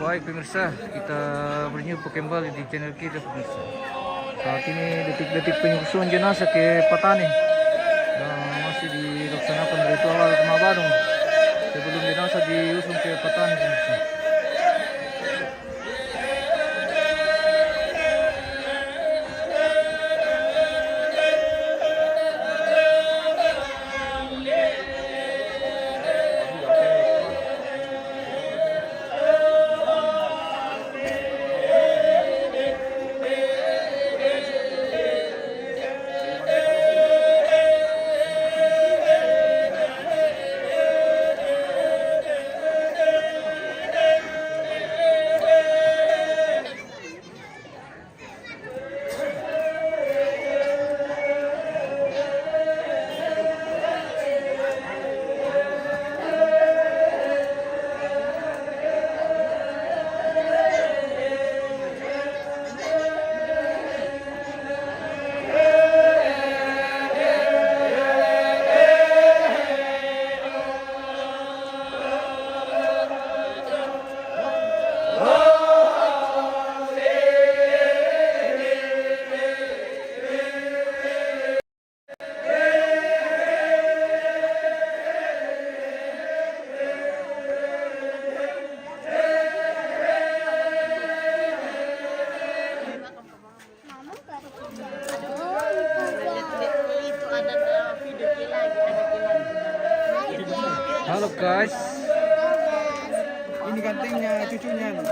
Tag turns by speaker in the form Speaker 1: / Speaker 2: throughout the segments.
Speaker 1: Baik pemirsa, kita berjumpa kembali di channel kita pemirsa. Saat ini detik-detik penyusuan jenazah ke Patani dan masih dilaksanakan ritual adat Mabadong sebelum jenazah diusung ke Patani pemirsa. Halo guys,
Speaker 2: ini gantengnya cucunya nih.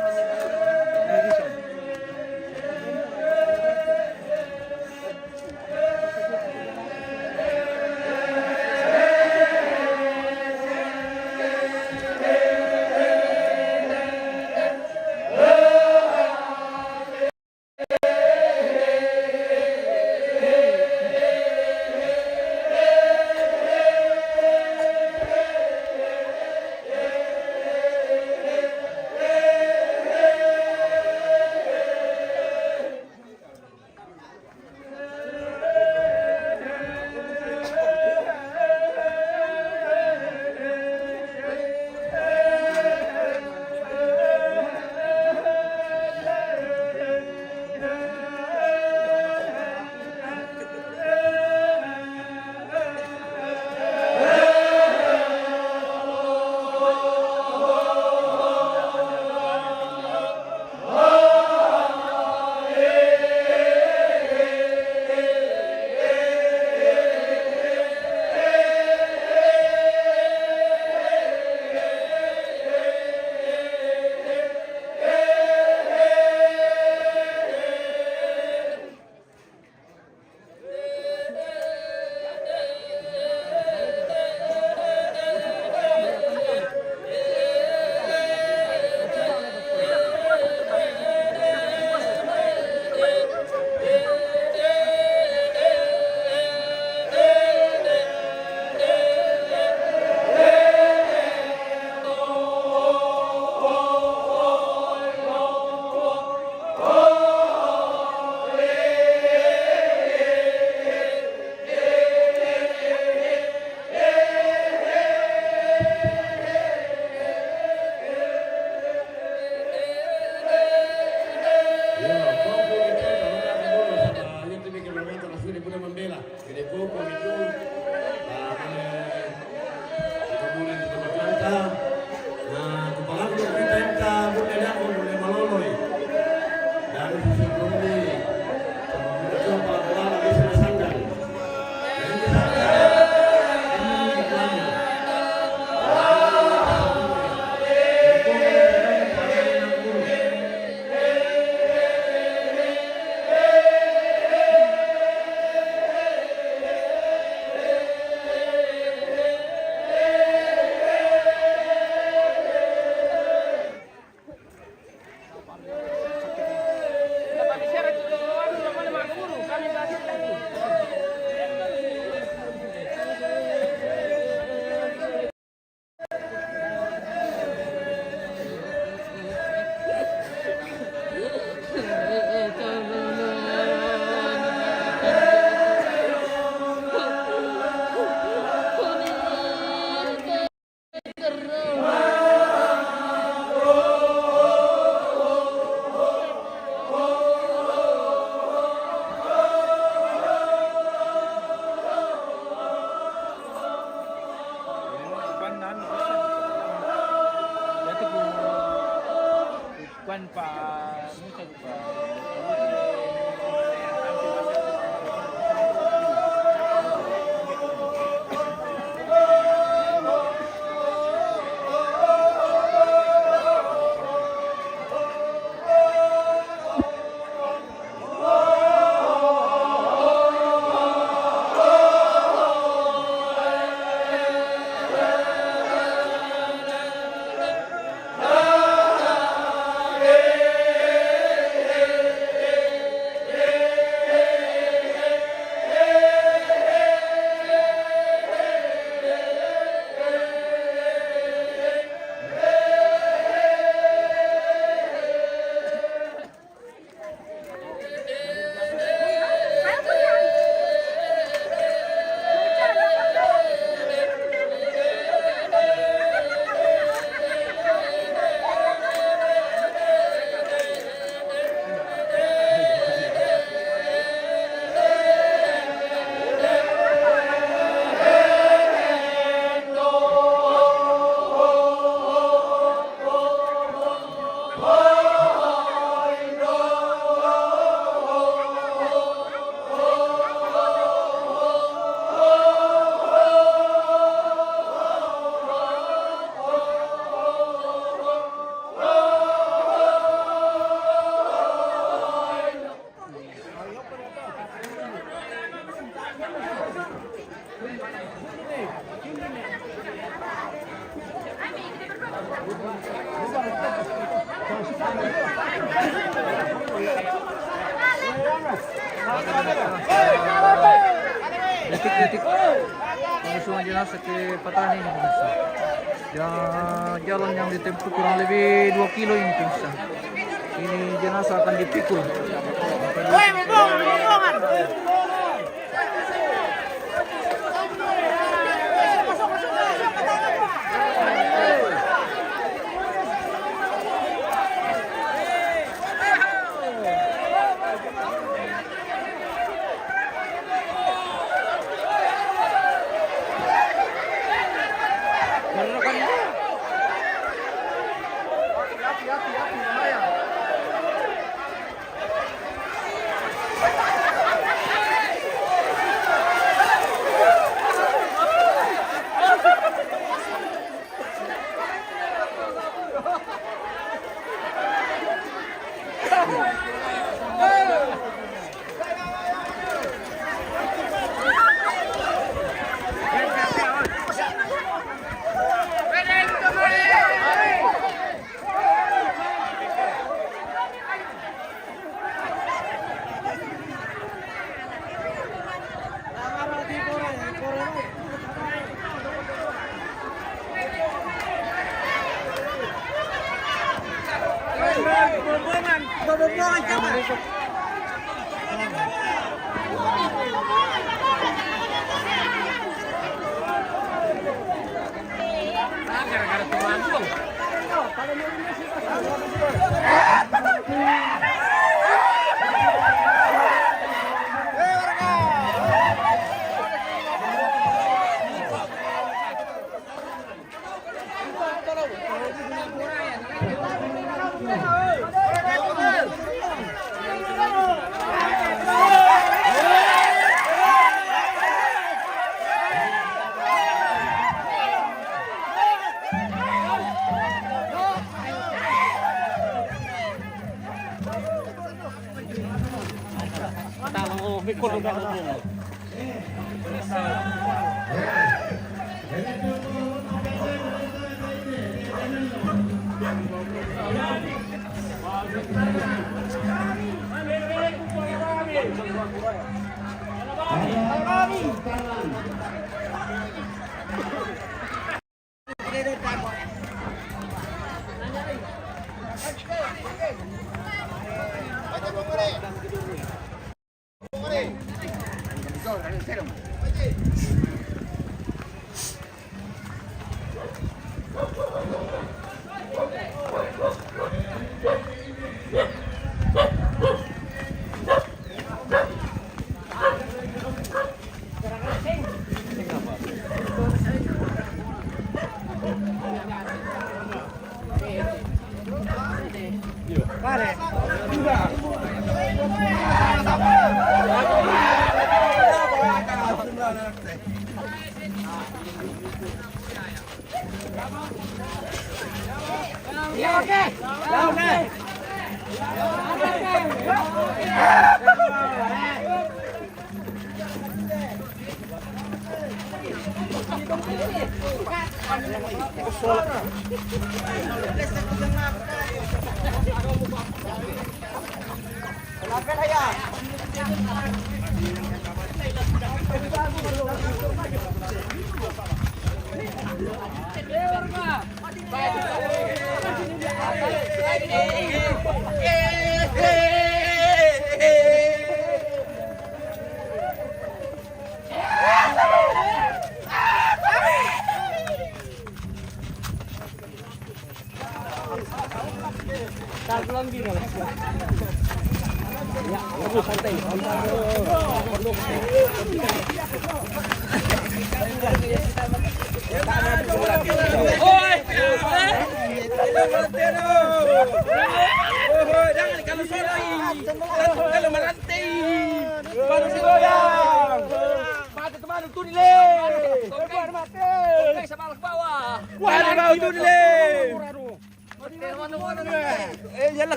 Speaker 2: lupa, mucha lupa.
Speaker 1: Detik-detik pengusungan jenazah ke Patani ini pemirsa. Jalan yang ditempuh kurang lebih 2 kilo ini pemirsa. Ini jenazah akan dipikul.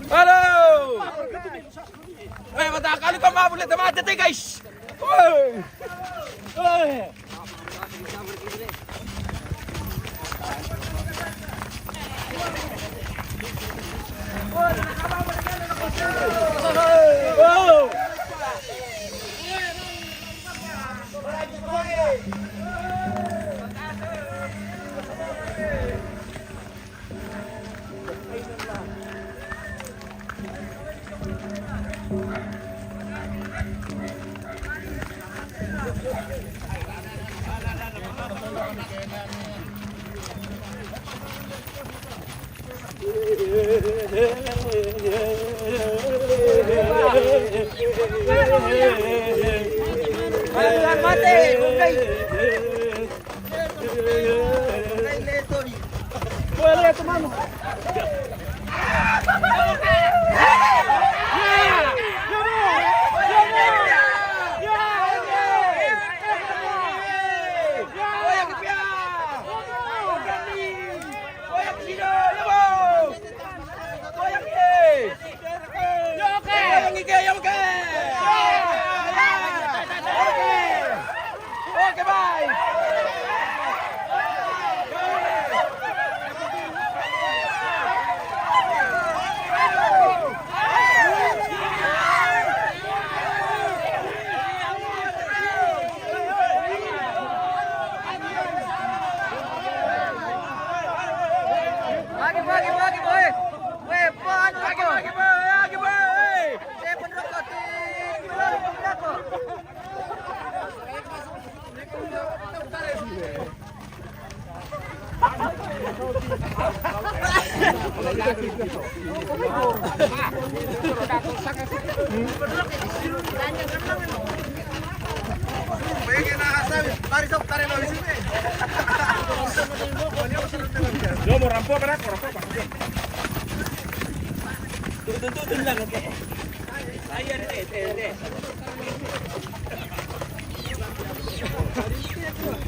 Speaker 3: Halo. Mata kali kau mau boleh teman hati guys. Oi.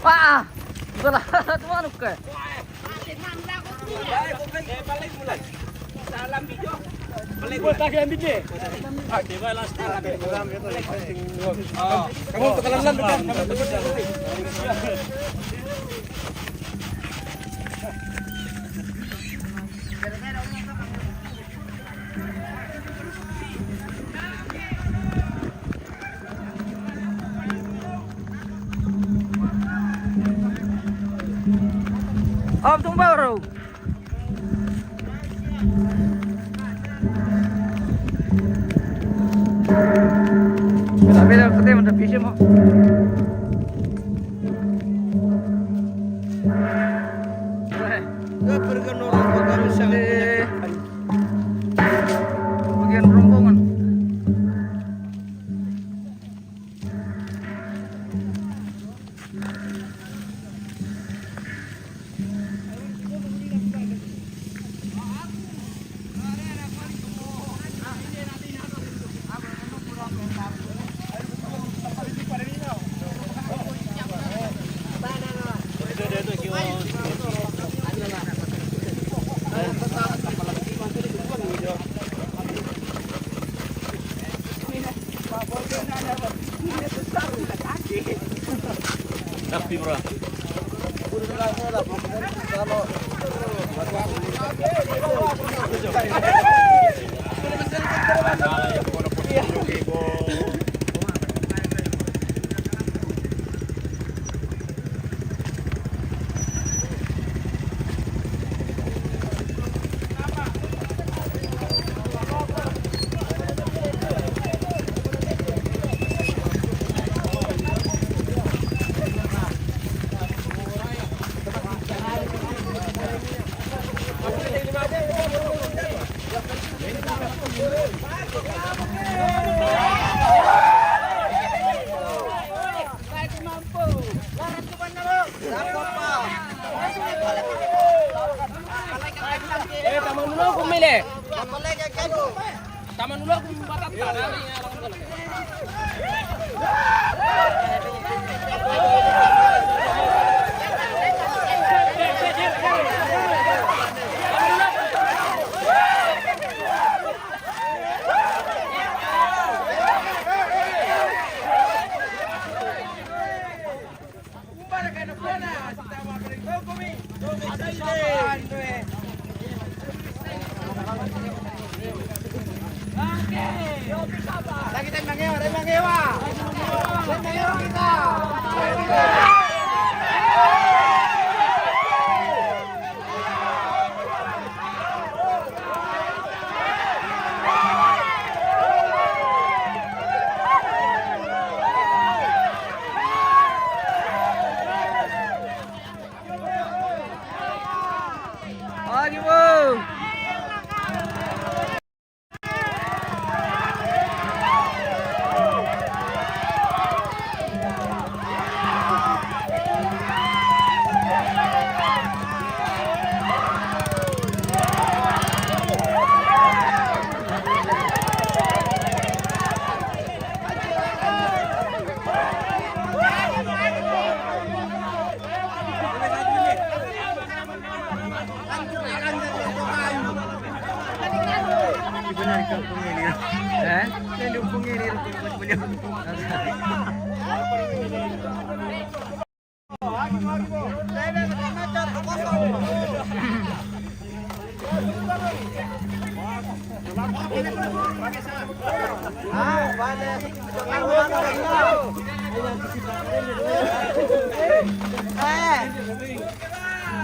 Speaker 1: Wah, belah tuan ke.
Speaker 3: Kamu tekanan depan.
Speaker 1: Om tung baru. Grabe lang kasi matapisyo mo. Bagian rombongan.
Speaker 3: Tapi bro. Taman dulu aku milih. Taman dulu aku barat tanah.
Speaker 1: Lagi bro.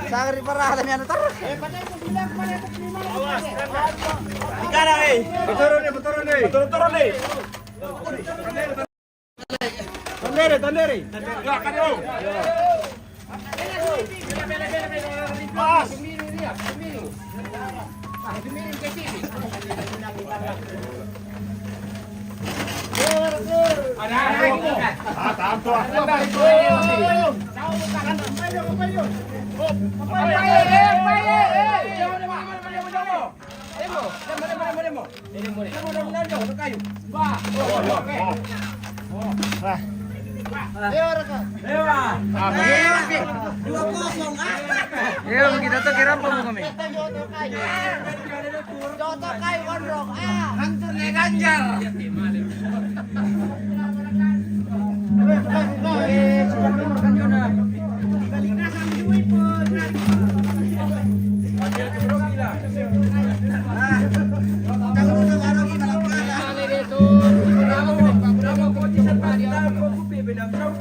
Speaker 4: Sagri parah ada yang tar.
Speaker 3: Di kanan nih. Betul nih. Tandere. Ya, kan dulu. Pas.
Speaker 1: Iya, kita tuh kira apa mau kami?
Speaker 4: Joto kayu gondrong.
Speaker 3: Hancurnya Ganjar.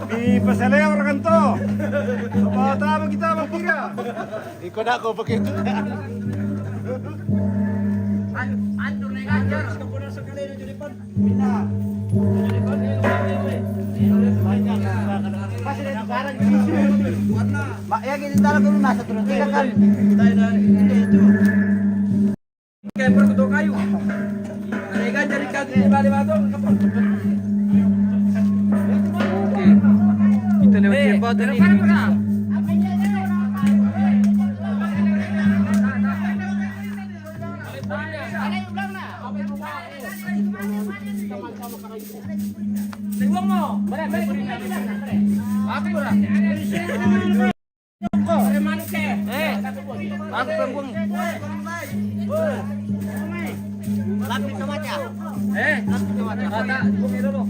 Speaker 5: Di pasalaya orang kanto. Apa tahu kita berkira?
Speaker 3: Ikut aku begitu.
Speaker 4: Hancur nih Ganjar. Mak ya gini taruh dulu nasa terus tiga kan.
Speaker 3: Kayak perkutuk kayu. Mereka jadi kaki di balik batu.
Speaker 1: Oke. Kita lewat jembatan ini.
Speaker 3: Tinggung mo. Aku berang. Aku tembung.
Speaker 4: Lapis sama aja.
Speaker 3: Ada, bumi dulu.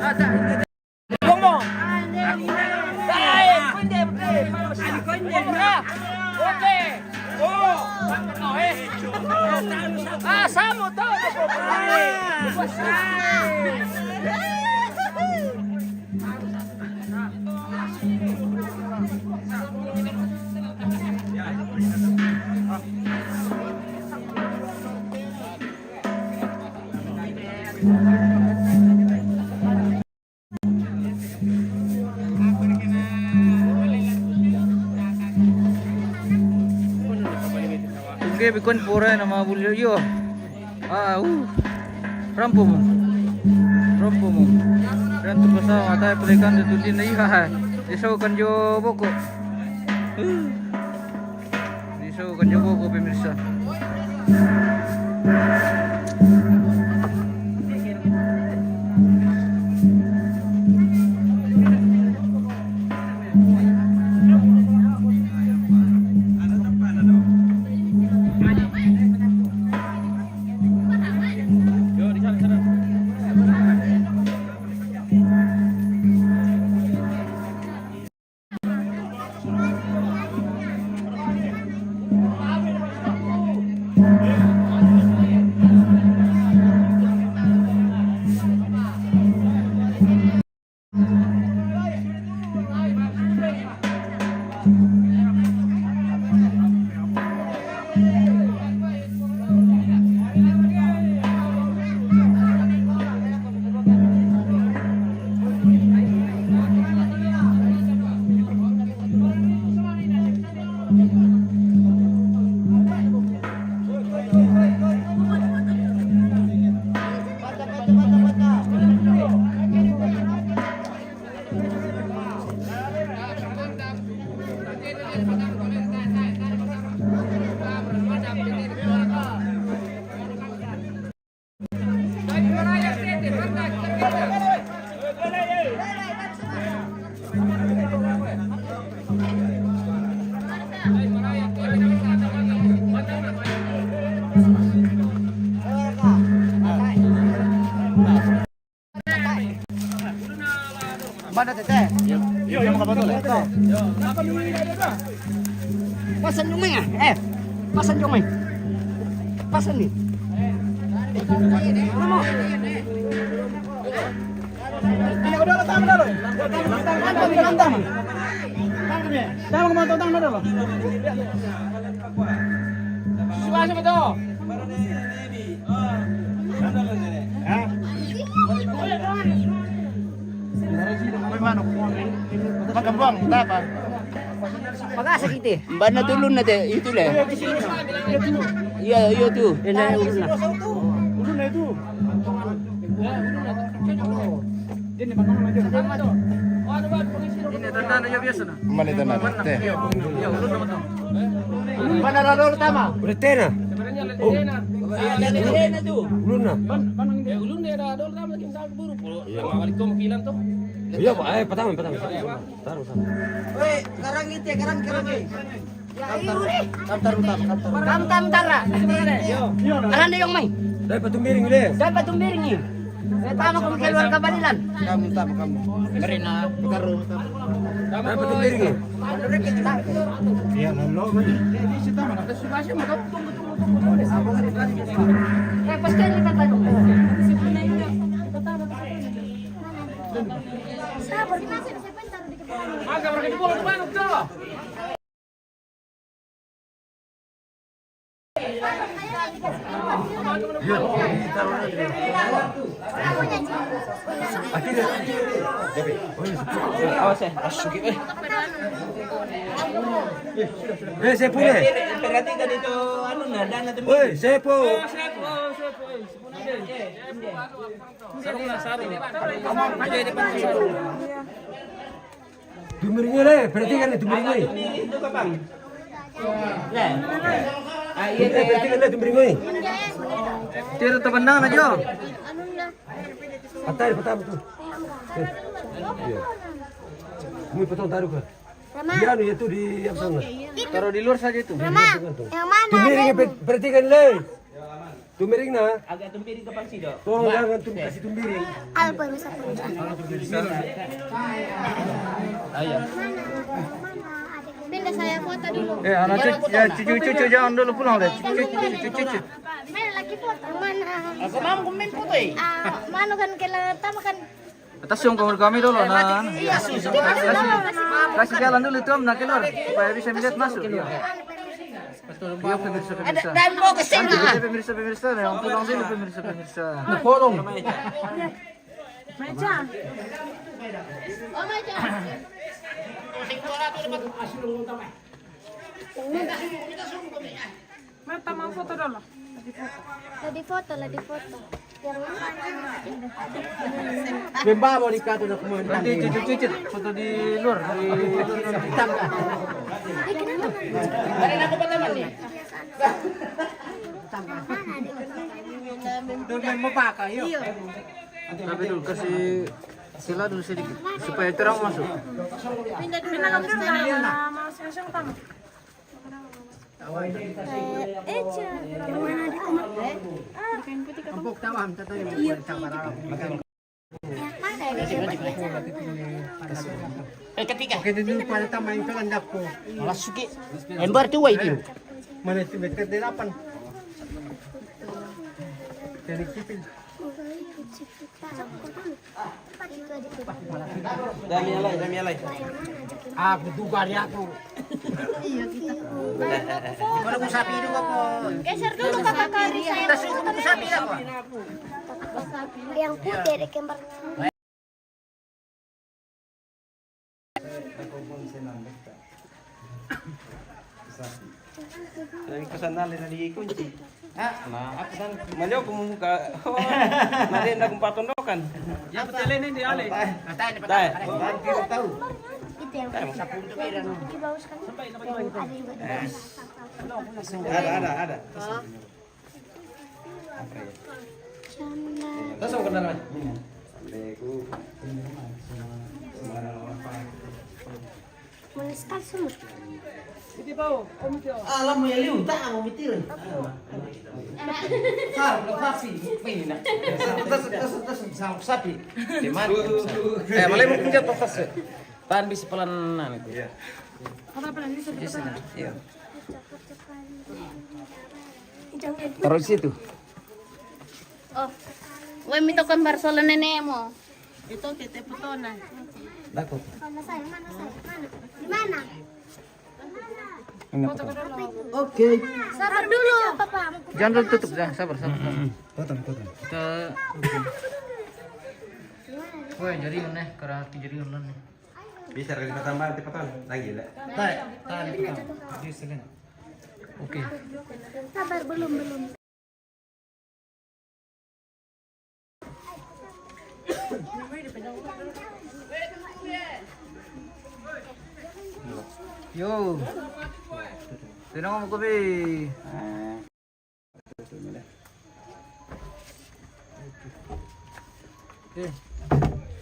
Speaker 3: Ada. Tinggung mo. Oke. Oh. Sama to.
Speaker 1: Oke, bikon pura na mga bulyo yo. Rampo mo. Rampo mo. Dan tu pasal mata pelikan tu din na iya. Diso kan jo boko. Diso kan jo boko pemirsa.
Speaker 4: Mana teteh?
Speaker 5: Yo, yang makabato lah.
Speaker 4: Pasan yung may pasan yung may. Pasan nih. Ano mo? Ini udah tama na ron. Tama. Tama mo totang na ron.
Speaker 3: Suwaso mo to.
Speaker 5: Ha? Magambang, dapat.
Speaker 4: Pag-asa kita.
Speaker 2: Mbak na dulu na deh, itu leh. Iya, iya tuh.
Speaker 4: Yan na ulo na.
Speaker 5: Ulo na itu.
Speaker 1: Ini tanda na biasa na.
Speaker 5: Malita na. Teh.
Speaker 1: Ya, ulun naman to.
Speaker 4: Mana rador tama?
Speaker 5: Udah teh na.
Speaker 2: Iya, tuh.
Speaker 5: Ulo na.
Speaker 3: Ulun dia dah dol tama kim sa buru po. Mawali ko makilan to.
Speaker 5: Iya, patama. Taruh.
Speaker 4: Woi, karang ite, karang. Tam tara. Aran na yung may.
Speaker 5: Dapat tumiring ulit.
Speaker 4: Dapat tumbiring niyo. Tama kung keluar ka balilan.
Speaker 5: Kamu.
Speaker 4: Karina.
Speaker 5: Dapat tumiring eh. Iya, lalo.
Speaker 3: Suwaso mo to.
Speaker 4: Pasti ini tatanong. Sabar.
Speaker 3: Maga berarti buang manuk to.
Speaker 2: Awas ya, masukin.
Speaker 5: Saya punya.
Speaker 2: Perhatikan itu anu nada nanti.
Speaker 5: Woi, saya po. Tumiringnya le, perhatikan le tumiringnya.
Speaker 2: Itu kapan? Nah. Ah
Speaker 5: Iya,
Speaker 2: iya
Speaker 5: perhatikan le tumiringnya.
Speaker 1: Tira tabandang na jo.
Speaker 5: Patay, patay betul. Iya. Kamu potong taruh ke?
Speaker 6: Rama,
Speaker 5: Iya, anu itu di apa sana?
Speaker 1: Taruh di luar saja itu.
Speaker 6: Rama, yang mana?
Speaker 5: Tumiringnya perhatikan le. Tumiring na.
Speaker 2: agak tempirin ke pangsi dok.
Speaker 5: Tolong jangan kasih tumiring.
Speaker 6: Alpa bisa punya.
Speaker 2: Ayo.
Speaker 6: Pindah saya foto dulu.
Speaker 1: Anak cucu jangan dulu pulang deh. Cucu.
Speaker 6: Mana lagi foto? Mana?
Speaker 2: Aku mau komen foto ya.
Speaker 6: Mana kan kela tama kan?
Speaker 1: Atas yung kamar kami dulu nah.
Speaker 6: Iya,
Speaker 1: Kasih jalan dulu tuh nak keluar supaya bisa melihat masuk. Iya. Iya pemirsa.
Speaker 6: Dan mau ke sini.
Speaker 1: Pemirsa yang pulang dulu pemirsa.
Speaker 5: Potong.
Speaker 6: Meja. Oh, meja.
Speaker 7: Mata mau foto dulu.
Speaker 6: Lagi foto. Yang mana?
Speaker 4: Bemba mau dikatu na kumuha.
Speaker 1: Nanti cucu foto di luar.
Speaker 2: Barin aku pertama nih.
Speaker 4: Doon mo pa kayo.
Speaker 1: Tapi dulu kasih sila dulu sedikit supaya terang masuk.
Speaker 6: Pindah dulu.
Speaker 7: Mau siang tamu.
Speaker 6: Eja. Yang mana di kamar?
Speaker 4: Kampok tawam tatayo mo sa para.
Speaker 6: Yang mana di
Speaker 2: Ketiga.
Speaker 4: Oke dulu para tamayin ka landap ko.
Speaker 2: Masuki. Ember tuh wait itu.
Speaker 4: Mana si better delapan. Jadi kipil.
Speaker 2: Dami alay.
Speaker 4: Aku duga niya ako. Kalau mo sabi dulu ako.
Speaker 6: Geser dulu kakak kari saya.
Speaker 4: Sabi ako.
Speaker 6: Yang putih deh kembar.
Speaker 2: Dari kesandali na dikunci. Nah, aku kan malio kumuka. Nanti nak kumpat tondokan.
Speaker 3: Ya betul ini dia Ale.
Speaker 2: Dai.
Speaker 6: Itu yang di bawah sekali.
Speaker 2: Ada.
Speaker 6: Canda.
Speaker 2: Langsung ke dalam.
Speaker 6: Menistal semua.
Speaker 2: Alam mo yaliw, ta mo mitirin. Sar, sapi, pina. Tas sapi. Di mana? Malay mo kunjat tas. Tahan bisa pelan itu. Iya. Iya. Taruh di situ.
Speaker 6: Oh, gue minta gambar solo nenek mo. Itu kita foto na.
Speaker 2: Dako.
Speaker 6: Mana saya? Di mana?
Speaker 4: Oke.
Speaker 6: Sabar dulu, Papa.
Speaker 1: Jangan dulu tutup dah, sabar.
Speaker 5: Potong.
Speaker 1: Kita Woi, jadi ini karena jadi online nih.
Speaker 5: Bisa kita tambah potong lagi lah.
Speaker 1: Di sini. Oke.
Speaker 6: Sabar belum.
Speaker 1: Yo. Tinang mo kopi.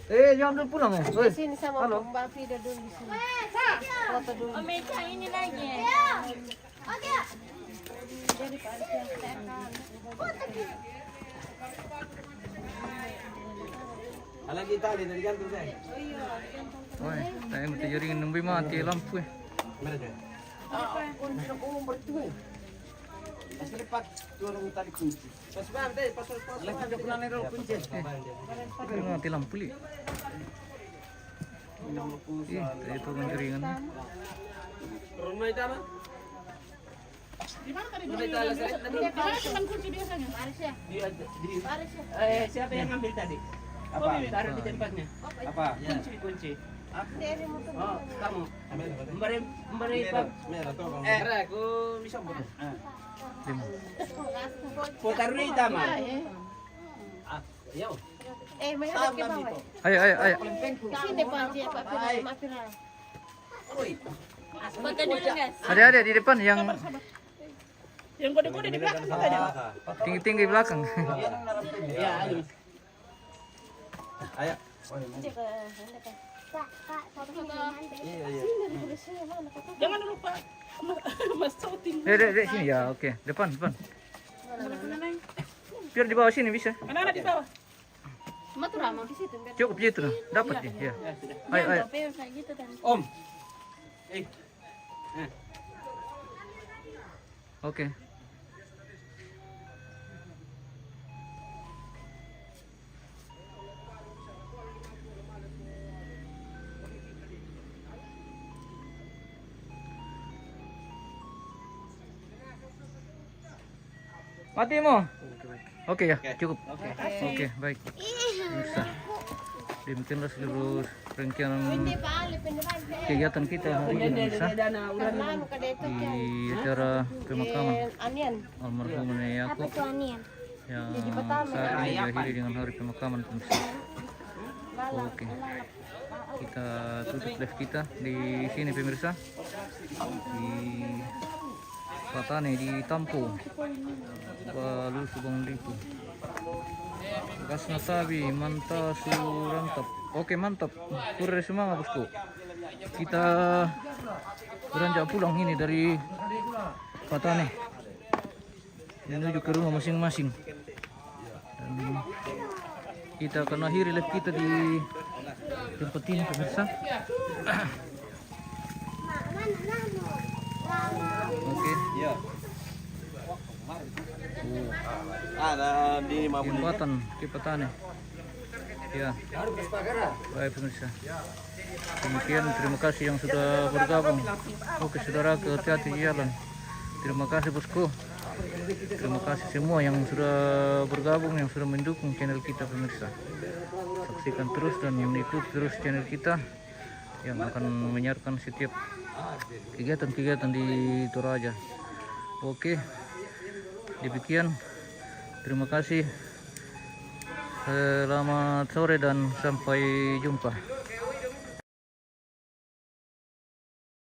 Speaker 1: Jangan dulu pulang ya. Woi.
Speaker 7: Sini sama
Speaker 1: Halo.
Speaker 7: Mbak Frida dulu di sini.
Speaker 6: Foto dulu. Oh, meja ini lagi. Oke.
Speaker 7: Jadi Pak
Speaker 2: Lagi tali dari gantung saya.
Speaker 1: Woi, saya mesti jaringan nunggu mati lampu.
Speaker 2: Mana dia? Pas lepas turun tali kunci. Pas bang pas. Lagi dia pulang nero kunci.
Speaker 1: Mati lampu li. Ih, tadi itu jaringan.
Speaker 2: Turun mai tanah.
Speaker 4: Di mana tadi?
Speaker 3: Udah itu alasan tadi.
Speaker 4: Di mana simpan kunci biasanya?
Speaker 6: Paris ya.
Speaker 3: Di
Speaker 6: Paris ya.
Speaker 3: siapa yang ngambil tadi?
Speaker 4: Apa?
Speaker 3: Taruh di tempatnya.
Speaker 2: Apa?
Speaker 3: Kunci.
Speaker 6: Dari motor.
Speaker 3: Oh, kamu. Memberi Pak. Aku bisa buat. Putar di taman. Ah, yo.
Speaker 6: May harap ka ba?
Speaker 1: Ayo.
Speaker 6: Sini pa siya pa Piray, mapiray. Pagka dulu guys.
Speaker 1: Ada di depan yang
Speaker 4: Yang kode-kode di belakang katanya.
Speaker 1: tinggi-tinggi belakang.
Speaker 3: Ya, ayo.
Speaker 2: Ayo.
Speaker 4: Jangan lupa Mas Sauting.
Speaker 1: Dek, sini ya, oke. Depan. Biar di bawah sini bisa.
Speaker 4: Anak-anak di bawah.
Speaker 6: Maturama di situ.
Speaker 1: Cukup gitu, dapat ya. Ayo.
Speaker 6: Tapi kayak gitu kan.
Speaker 3: Om.
Speaker 1: Oke. Mati mo. Oke ya, cukup. Oke, baik. Bisa. Demikianlah seluruh rangkaian kegiatan kita hari ini bisa di acara pemakaman almarhum Nenek Yakub yang saat ini diakhiri dengan hari pemakaman pemirsa. Oke, kita tutup live kita di sini pemirsa, di Patane di Tampo, Balu Subang Lipu. Gas nasabi, mantap surantap. Oke, mantap. Pura semangat bosku. Kita beranjak pulang ini dari Patane menuju ke rumah masing-masing. Dan kita akan akhiri live kita di tempat ini pemirsa. Oke.
Speaker 2: Iya. Ada di
Speaker 1: Jembatan ke Patane. Ya. Baik pemirsa. Demikian, terima kasih yang sudah bergabung. Oke saudara, hati-hati di jalan. Terima kasih bosku. Terima kasih semua yang sudah bergabung, yang sudah mendukung channel kita pemirsa. Saksikan terus dan mengikuti terus channel kita yang akan menyiarkan setiap kegiatan-kegiatan di Toraja. Oke, demikian. Terima kasih. Selamat sore dan sampai jumpa.